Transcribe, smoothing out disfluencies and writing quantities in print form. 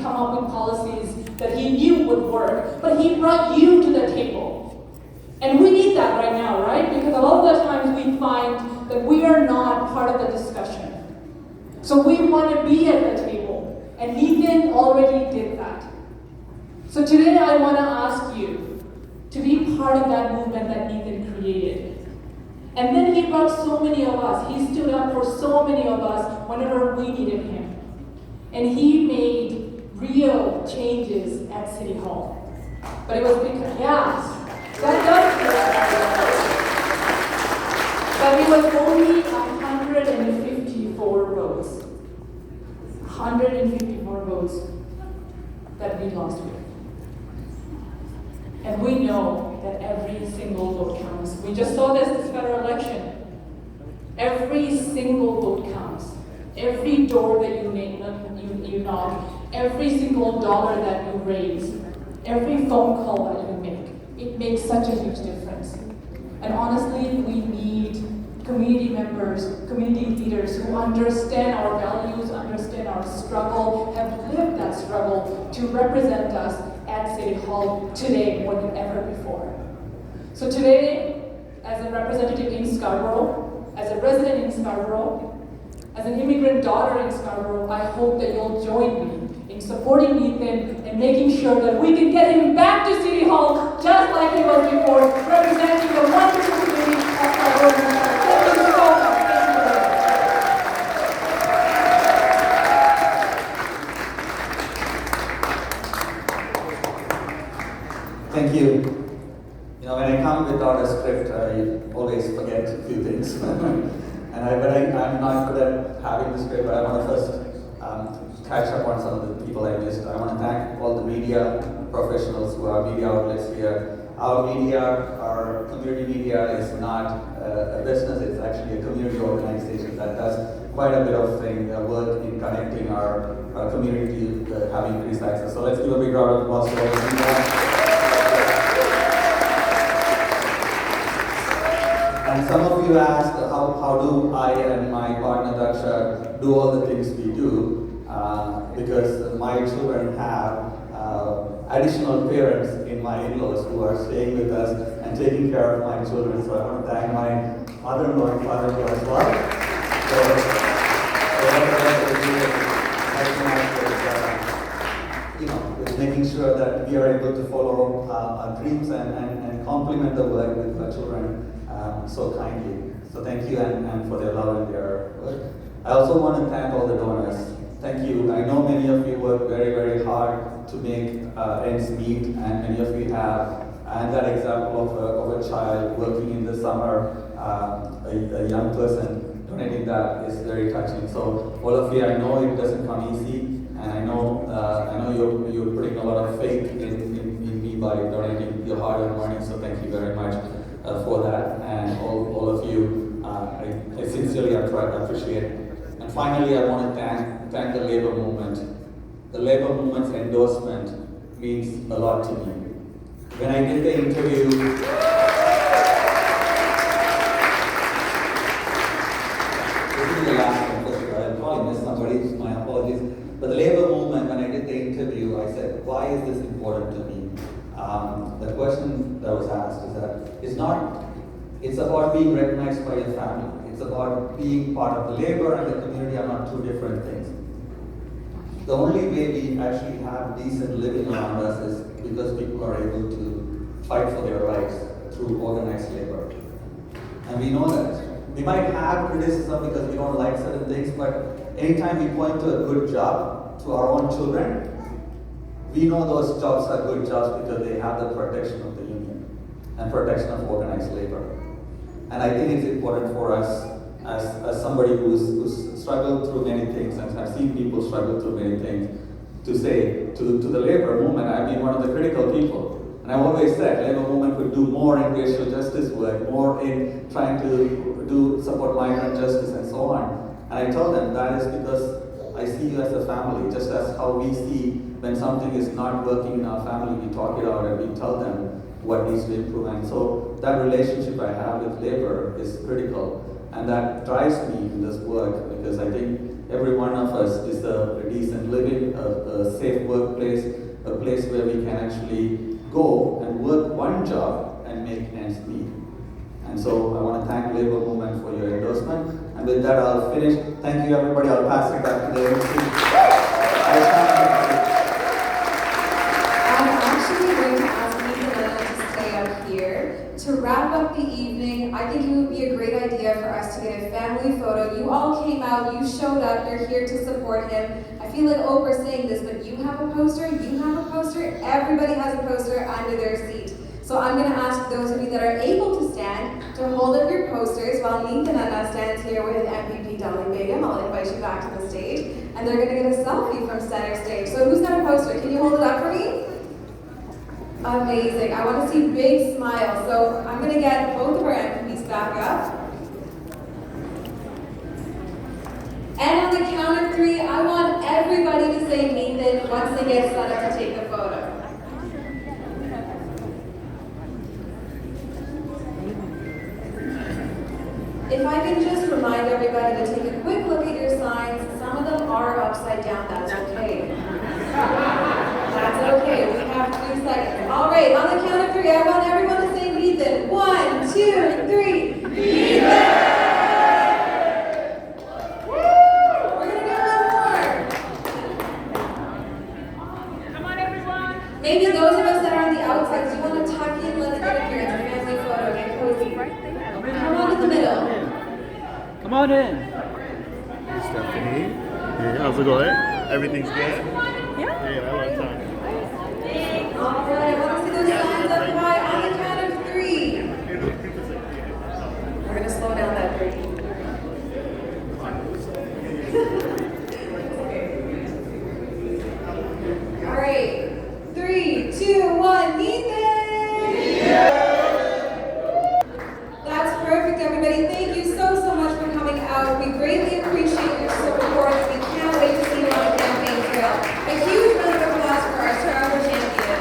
come up with policies that he knew would work, but he brought you to the table. And we need that right now, right? Because a lot of the times we find that we are not part of the discussion. So we want to be at the table, and Neethan already did that. So today I want to ask you to be part of that movement that Neethan created. And then he brought so many of us. He stood up for so many of us whenever we needed him. And he made real changes at City Hall. But it was because, that does but it was only 154 votes. 154 votes that we lost with. And we know that every single vote counts. We just saw this federal election. Every single vote counts. Every door that you knock, every single dollar that you raise, every phone call that you make, it makes such a huge difference. And honestly, we need community members, community leaders who understand our values, understand our struggle, have lived that struggle to represent us at City Hall today more than ever before. So today, as a representative in Scarborough, as a resident in Scarborough, as an immigrant daughter in Scarborough, I hope that you'll join me in supporting Neethan and making sure that we can get him back to City Hall just like he was before, representing the wonderful community of Scarborough. Thank you so much. Thank you. You know, when I come without a script, I always forget a few things. I'm not good at having the script, but I want to first catch up on some of the people I missed. I want to thank all the media professionals who are media outlets here. Our media, our community media is not a business, it's actually a community organization that does quite a bit of work in connecting our community to having increased access. So let's give a big round of applause to all the media. And some of you asked, how do I and my partner Daksha do all the things we do? Because my children have additional parents in my in-laws who are staying with us and taking care of my children. So I want to thank my mother-in-law and father-in-law as well. With making sure that we are able to follow our dreams and complement the work with our children so kindly. So thank you and for their love and their work. I also want to thank all the donors. Thank you. I know many of you work very, very hard to make ends meet, and many of you have. And that example of a child working in the summer, a young person donating that is very touching. So all of you, I know it doesn't come easy, and I know you're putting a lot of faith in me by donating your hard-earned money. So thank you very much for that, and all of you, I sincerely appreciate it. And finally, I want to thank the labor movement. The labor movement's endorsement means a lot to me. When I did the interview, this is the last one, I probably missed somebody, my apologies. But the labor movement, when I did the interview, I said, why is this important to me? The question that was asked is that it's about being recognized by your family. It's about being part of the labor and the community are not two different things. The only way we actually have decent living around us is because people are able to fight for their rights through organized labor. And we know that. We might have criticism because we don't like certain things, but anytime we point to a good job to our own children, we know those jobs are good jobs because they have the protection of the union and protection of organized labor. And I think it's important for us as somebody who's struggled through many things and have seen people struggle through many things to say to the labor movement, I've been one of the critical people. And I've always said labor movement could do more in racial justice work, more in trying to support migrant justice and so on. And I tell them that is because I see you as a family, just as how we see when something is not working in our family, we talk it out and we tell them what needs to improve. And so that relationship I have with labor is critical. And that drives me in this work because I think every one of us deserve a decent living, a safe workplace, a place where we can actually go and work one job and make ends meet. And so I want to thank Labour Movement for your endorsement. And with that, I'll finish. Thank you, everybody. I'll pass it back to the MC. I'm actually going to ask Neethan to stay up here. To wrap up the evening, I think it would be a great idea for us to get a family photo. You all came out, you showed up, you're here to support him. I feel like Oprah saying this, but you have a poster, everybody has a poster under their seat. So I'm going to ask those of you that are able to stand to hold up your posters while Neethan stands here with MPP Darling Begum. I'll invite you back to the stage. And they're going to get a selfie from center stage. So who's got a poster? Can you hold it up for me? Amazing. I want to see big smiles. So I'm going to get both of our MPPs back up. And on the count of 3, I want everybody to say Neethan once they get set up to take the photo. If I can just remind everybody to take a quick look at your signs. Some of them are upside down. That's okay. That's okay. We have 2 seconds. All right, on the count of 3, I want everyone to say Neethan. 1, 2, 3. Neethan! Maybe those of us that are on the outside, do you want to tuck in? Let's get up here. It's a family photo. Get cozy. Come on in the middle. Come on in. Hey, Stephanie. Hey, how's it going? Everything's good? Yeah. Hey, I love talking. All right, I want to see those signs up high on the count of 3. We're going to slow down that 3. All right. 3, 2, 1, Neethan! That's perfect, everybody. Thank you so much for coming out. We greatly appreciate your support. We can't wait to see you on the campaign trail. A huge round of applause for our Scarborough champion.